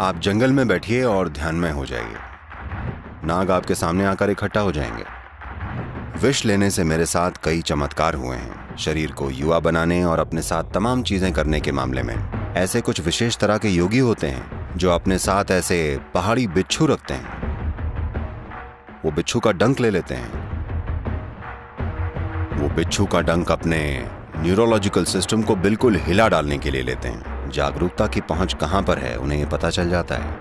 आप जंगल में बैठिए और ध्यान में हो जाइए। नाग आपके सामने आकर इकट्ठा हो जाएंगे। विष लेने से मेरे साथ कई चमत्कार हुए हैं, शरीर को युवा बनाने और अपने साथ तमाम चीजें करने के मामले में। ऐसे कुछ विशेष तरह के योगी होते हैं जो अपने साथ ऐसे पहाड़ी बिच्छू रखते हैं। वो बिच्छू का डंक ले लेते हैं। वो बिच्छू का डंक अपने न्यूरोलॉजिकल सिस्टम को बिल्कुल हिला डालने के लिए लेते हैं। जागरूकता की पहुंच कहां पर है उन्हें ये पता चल जाता है।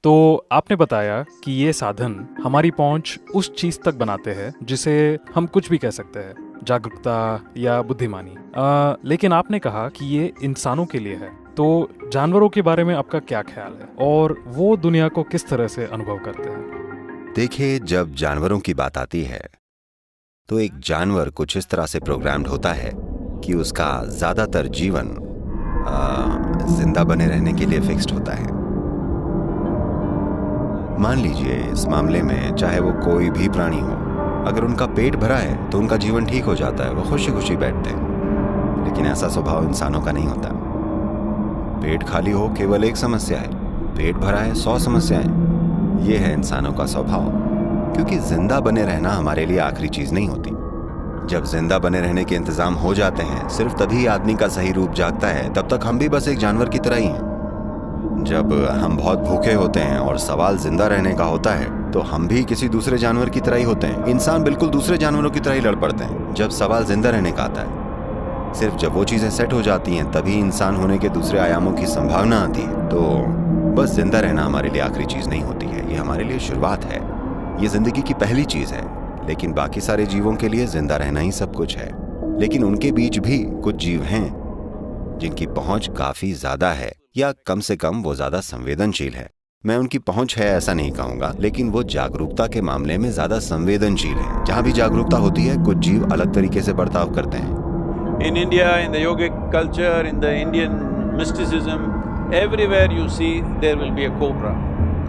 तो आपने बताया कि ये साधन हमारी पहुंच उस चीज तक बनाते हैं जिसे हम कुछ भी कह सकते हैं, जागरूकता या बुद्धिमानी। लेकिन आपने कहा कि ये इंसानों के लिए है, तो जानवरों के बारे में आपका क्या ख्याल है और वो दुनिया को किस तरह से अनुभव करते हैं? देखिए, जब जानवरों की बात आती है तो एक जानवर कुछ इस तरह से प्रोग्राम्ड होता है कि उसका ज्यादातर जीवन जिंदा बने रहने के लिए फिक्स्ड होता है। मान लीजिए इस मामले में चाहे वो कोई भी प्राणी हो, अगर उनका पेट भरा है तो उनका जीवन ठीक हो जाता है, वो खुशी खुशी बैठते हैं। लेकिन ऐसा स्वभाव इंसानों का नहीं होता। पेट खाली हो केवल एक समस्या है, पेट भरा है 100 समस्याएं। ये है इंसानों का स्वभाव। क्योंकि जिंदा बने रहना हमारे लिए आखिरी चीज नहीं होती। जब जिंदा बने रहने के इंतजाम हो जाते हैं, सिर्फ तभी आदमी का सही रूप जागता है। तब तक हम भी बस एक जानवर की तरह ही हैं। जब हम बहुत भूखे होते हैं और सवाल जिंदा रहने का होता है, तो हम भी किसी दूसरे जानवर की तरह ही होते हैं। इंसान बिल्कुल दूसरे जानवरों की तरह ही लड़ पड़ते हैं जब सवाल जिंदा रहने का आता है। सिर्फ जब वो चीजें सेट हो जाती हैं, तभी इंसान होने के दूसरे आयामों की संभावना आती है। तो बस जिंदा रहना हमारे लिए आखिरी चीज नहीं होती है, ये हमारे लिए शुरुआत है। ये जिंदगी की पहली चीज है। लेकिन बाकी सारे जीवों के लिए जिंदा रहना ही सब कुछ है। लेकिन उनके बीच भी कुछ जीव हैं जिनकी पहुंच काफी ज्यादा है, या कम से कम वो ज्यादा संवेदनशील है। मैं उनकी पहुंच है ऐसा नहीं कहूंगा, लेकिन वो जागरूकता के मामले में ज्यादा संवेदनशील है। जहां भी जागरूकता होती है, कुछ जीव अलग तरीके से बर्ताव करते हैं। In India, in the yogic culture, in the Indian mysticism, everywhere you see there will be a cobra,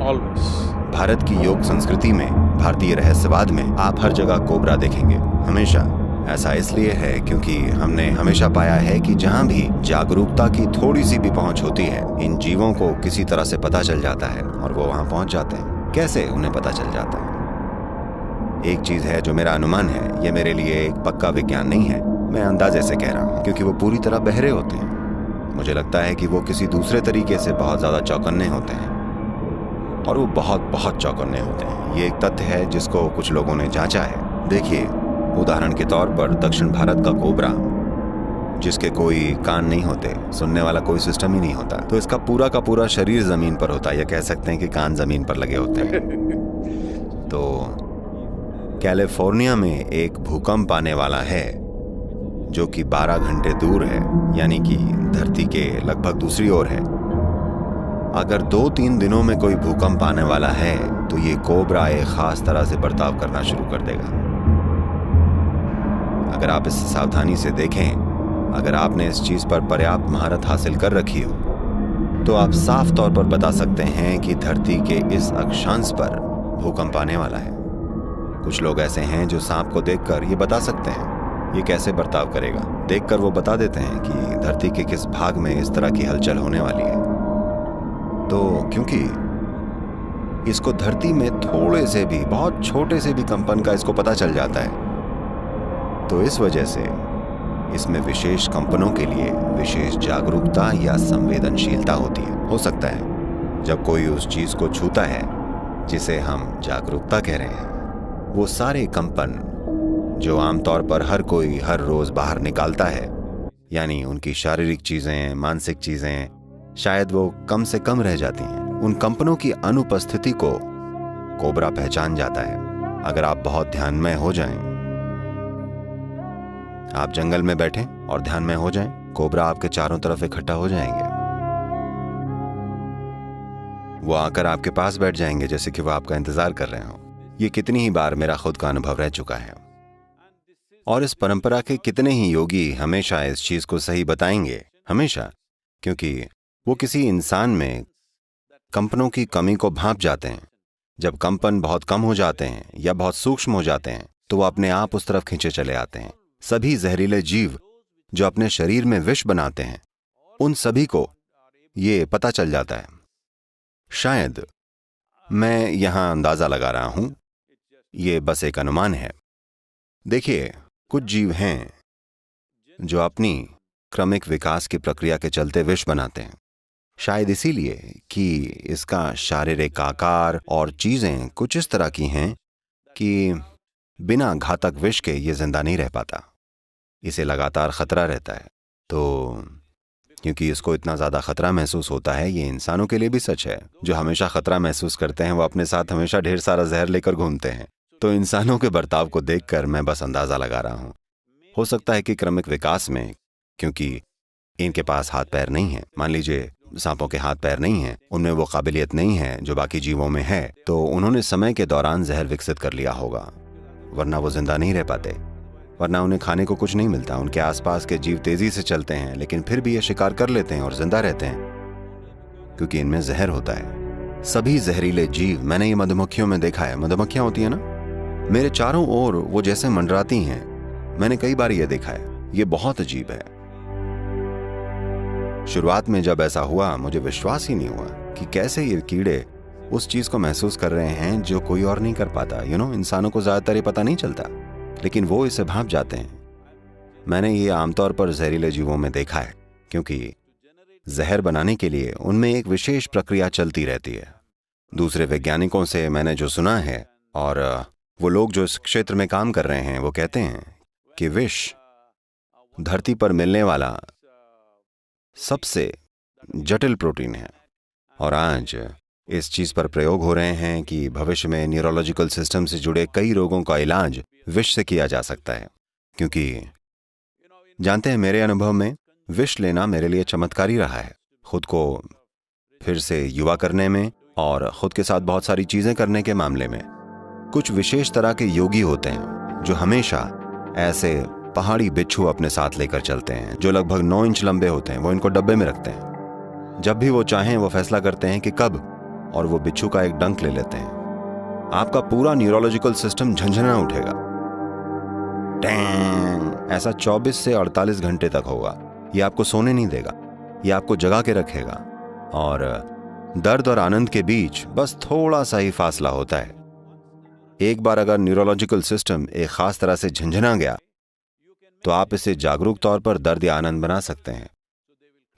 always. Bharat की योग संस्कृति में, भारतीय रहस्यवाद में आप हर जगह कोबरा देखेंगे, हमेशा। ऐसा इसलिए है क्योंकि हमने हमेशा पाया है कि जहां भी जागरूकता की थोड़ी सी भी पहुंच होती है, इन जीवों को किसी तरह से पता चल जाता है और वो वहां पहुंच जाते हैं। कैसे उन्हें पता चल जाता है? एक चीज है जो मेरा अनुमान है, ये मेरे लिए एक पक्का विज्ञान नहीं है, मैं अंदाजे से कह रहा हूँ, क्योंकि वो पूरी तरह बहरे होते हैं। मुझे लगता है कि वो किसी दूसरे तरीके से बहुत ज्यादा चौकन्ने होते हैं, और वो बहुत बहुत चौकन्ने होते हैं। ये एक तथ्य है जिसको कुछ लोगों ने जांचा है। देखिए, उदाहरण के तौर पर दक्षिण भारत का कोबरा, जिसके कोई कान नहीं होते, सुनने वाला कोई सिस्टम ही नहीं होता, तो इसका पूरा का पूरा शरीर जमीन पर होता है, या कह सकते हैं कि कान जमीन पर लगे होते हैं। तो कैलिफोर्निया में एक भूकंप आने वाला है जो कि 12 घंटे दूर है, यानी कि धरती के लगभग दूसरी ओर है। अगर 2-3 दिनों में कोई भूकंप आने वाला है, तो ये कोबरा एक खास तरह से बर्ताव करना शुरू कर देगा। अगर आप इसे सावधानी से देखें, अगर आपने इस चीज पर पर्याप्त महारत हासिल कर रखी हो, तो आप साफ तौर पर बता सकते हैं कि धरती के इस अक्षांश पर भूकंप आने वाला है। कुछ लोग ऐसे हैं जो सांप को देखकर ये बता सकते हैं ये कैसे बर्ताव करेगा। देखकर वो बता देते हैं कि धरती के किस भाग में इस तरह की हलचल होने वाली है। तो क्योंकि इसको धरती में थोड़े से भी, बहुत छोटे से भी कंपन का इसको पता चल जाता है, तो इस वजह से इसमें विशेष कंपनों के लिए विशेष जागरूकता या संवेदनशीलता होती है। हो सकता है जब कोई उस चीज को छूता है जिसे हम जागरूकता कह रहे हैं, वो सारे कंपन जो आमतौर पर हर कोई हर रोज बाहर निकालता है, यानी उनकी शारीरिक चीजें, मानसिक चीजें, शायद वो कम से कम रह जाती हैं। उन कंपनों की अनुपस्थिति को कोबरा पहचान जाता है। अगर आप बहुत ध्यान में हो जाएं, आप जंगल में बैठें और ध्यान में हो जाएं, कोबरा आपके चारों तरफ इकट्ठा हो जाएंगे। वो आकर आपके पास बैठ जाएंगे जैसे कि वो आपका इंतजार कर रहे हो। ये कितनी ही बार मेरा खुद का अनुभव रह चुका है। और इस परंपरा के कितने ही योगी हमेशा इस चीज को सही बताएंगे, हमेशा, क्योंकि वो किसी इंसान में कंपनों की कमी को भांप जाते हैं। जब कंपन बहुत कम हो जाते हैं या बहुत सूक्ष्म हो जाते हैं, तो वो अपने आप उस तरफ खींचे चले आते हैं। सभी जहरीले जीव जो अपने शरीर में विष बनाते हैं, उन सभी को ये पता चल जाता है। शायद मैं यहां अंदाजा लगा रहा हूं, ये बस एक अनुमान है। देखिए, कुछ जीव हैं जो अपनी क्रमिक विकास की प्रक्रिया के चलते विष बनाते हैं, शायद इसीलिए कि इसका शारीरिक आकार और चीजें कुछ इस तरह की हैं कि बिना घातक विष के ये जिंदा नहीं रह पाता, इसे लगातार खतरा रहता है। तो क्योंकि इसको इतना ज्यादा खतरा महसूस होता है, ये इंसानों के लिए भी सच है। जो हमेशा खतरा महसूस करते हैं वो अपने साथ हमेशा ढेर सारा जहर लेकर घूमते हैं। तो इंसानों के बर्ताव को देखकर मैं बस अंदाजा लगा रहा हूं। हो सकता है कि क्रमिक विकास में, क्योंकि इनके पास हाथ पैर नहीं है, मान लीजिए सांपों के हाथ पैर नहीं है, उनमें वो काबिलियत नहीं है जो बाकी जीवों में है, तो उन्होंने समय के दौरान जहर विकसित कर लिया होगा, वरना वो जिंदा नहीं रह पाते। वरना उन्हें खाने को कुछ नहीं मिलता। उनके आसपास के जीव तेजी से चलते हैं, लेकिन फिर भी ये शिकार कर लेते हैं और जिंदा रहते हैं, क्योंकि इनमें जहर होता है। सभी जहरीले जीव, मैंने ये मधुमक्खियों में देखा है। मधुमक्खियां होती है ना, मेरे चारों ओर वो जैसे मंडराती हैं, मैंने कई बार ये देखा है। ये बहुत अजीब है। शुरुआत में जब ऐसा हुआ, मुझे विश्वास ही नहीं हुआ कि कैसे ये कीड़े उस चीज को महसूस कर रहे हैं जो कोई और नहीं कर पाता। इंसानों को ज्यादातर ये पता नहीं चलता, लेकिन वो इसे भांप जाते हैं। मैंने ये आमतौर पर जहरीले जीवों में देखा है, क्योंकि जहर बनाने के लिए उनमें एक विशेष प्रक्रिया चलती रहती है। दूसरे वैज्ञानिकों से मैंने जो सुना है, और वो लोग जो इस क्षेत्र में काम कर रहे हैं, वो कहते हैं कि विष धरती पर मिलने वाला सबसे जटिल प्रोटीन है। और आज इस चीज पर प्रयोग हो रहे हैं कि भविष्य में न्यूरोलॉजिकल सिस्टम से जुड़े कई रोगों का इलाज विष से किया जा सकता है। क्योंकि जानते हैं, मेरे अनुभव में विष लेना मेरे लिए चमत्कारी रहा है, खुद को फिर से युवा करने में और खुद के साथ बहुत सारी चीजें करने के मामले में। कुछ विशेष तरह के योगी होते हैं जो हमेशा ऐसे पहाड़ी बिच्छू अपने साथ लेकर चलते हैं, जो लगभग 9 इंच लंबे होते हैं। वो इनको डब्बे में रखते हैं। जब भी वो चाहें, वो फैसला करते हैं कि कब, और वो बिच्छू का एक डंक ले लेते हैं। आपका पूरा न्यूरोलॉजिकल सिस्टम झंझना उठेगा। टैंग, ऐसा 24 से 48 घंटे तक होगा। ये आपको सोने नहीं देगा, ये आपको जगा के रखेगा। और दर्द और आनंद के बीच बस थोड़ा सा ही फासला होता है। एक बार अगर न्यूरोलॉजिकल सिस्टम एक खास तरह से झंझना गया, तो आप इसे जागरूक तौर पर दर्द या आनंद बना सकते हैं।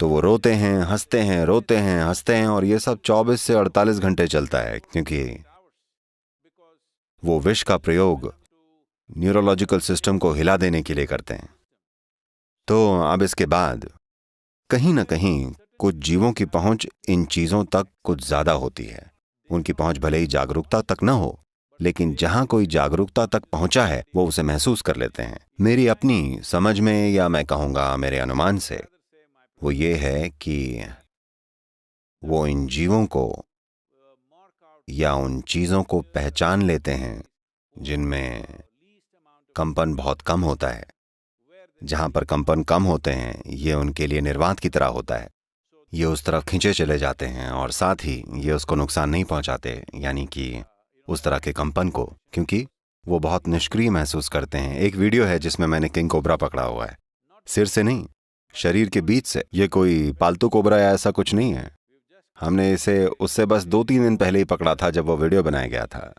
तो वो रोते हैं, हंसते हैं, रोते हैं, हंसते हैं, और ये सब 24 से 48 घंटे चलता है, क्योंकि वो विष का प्रयोग न्यूरोलॉजिकल सिस्टम को हिला देने के लिए करते हैं। तो अब इसके बाद कहीं ना कहीं कुछ जीवों की पहुंच इन चीजों तक कुछ ज्यादा होती है। उनकी पहुंच भले ही जागरूकता तक न हो, लेकिन जहां कोई जागरूकता तक पहुंचा है, वो उसे महसूस कर लेते हैं। मेरी अपनी समझ में, या मैं कहूंगा मेरे अनुमान से, वो ये है कि वो इन जीवों को या उन चीजों को पहचान लेते हैं जिनमें कंपन बहुत कम होता है। जहां पर कंपन कम होते हैं, ये उनके लिए निर्वात की तरह होता है। ये उस तरफ खींचे चले जाते हैं, और साथ ही ये उसको नुकसान नहीं पहुंचाते, यानी कि उस तरह के कंपन को, क्योंकि वो बहुत निष्क्रिय महसूस करते हैं। एक वीडियो है जिसमें मैंने किंग कोबरा पकड़ा हुआ है, सिर से नहीं, शरीर के बीच से। ये कोई पालतू कोबरा या ऐसा कुछ नहीं है। हमने इसे उससे बस 2-3 दिन पहले ही पकड़ा था, जब वो वीडियो बनाया गया था।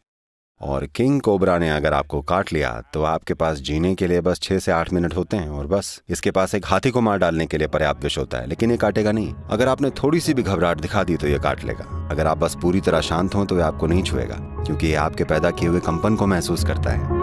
और किंग कोबरा ने अगर आपको काट लिया, तो आपके पास जीने के लिए बस 6 से 8 मिनट होते हैं, और बस इसके पास एक हाथी को मार डालने के लिए पर्याप्त विष होता है, लेकिन ये काटेगा नहीं। अगर आपने थोड़ी सी भी घबराहट दिखा दी तो ये काट लेगा। अगर आप बस पूरी तरह शांत हो तो ये आपको नहीं छुएगा, क्योंकि ये आपके पैदा किए हुए कंपन को महसूस करता है।